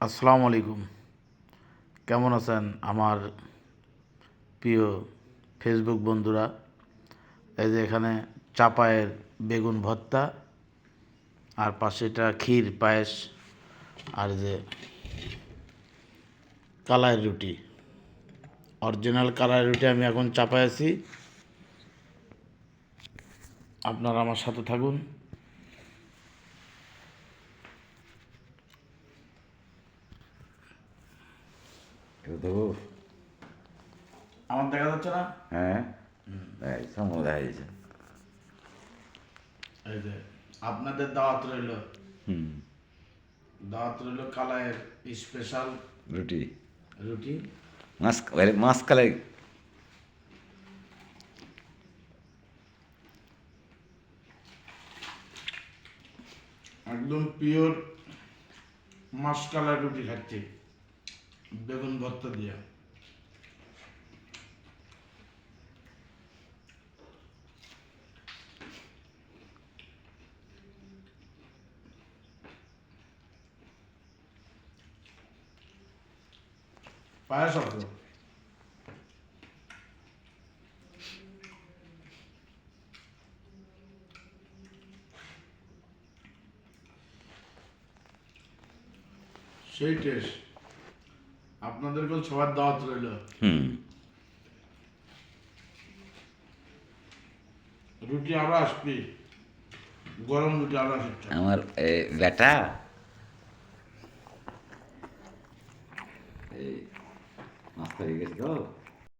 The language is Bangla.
আসসালামু আলাইকুম। কেমন আছেন আমার প্রিয় ফেসবুক বন্ধুরা? এই যে এখানে চাপায়ের বেগুন ভর্তা, আর পাশে এটা ক্ষীর পায়েস, আর যে কালাই রুটি, অরিজিনাল কালাই রুটি আমি এখন চাপায় আছি। আপনারা আমার সাথে থাকুন। এটা দেবো? আমার দেখা যাচ্ছে না? হ্যাঁ, এই সামনে দেখা যাচ্ছে। এই যে আপনাদের দাওয়াত রইল, হুম, কালাইয়ের স্পেশাল রুটি রুটি। মাছ কালাই। একদম পিওর মাসকালাই রুটি খাচ্ছি বেগুন ভর্তা দিয়ে। পায়েস আছে। সেই টেস্ট। আপনাদেরকেও সবার দাওয়াত রইল। হুম, রুটি আরো আসবি, গরম রুটি আরো আসছে। আমার বেটা এই মাছ হয়ে গেছে তো।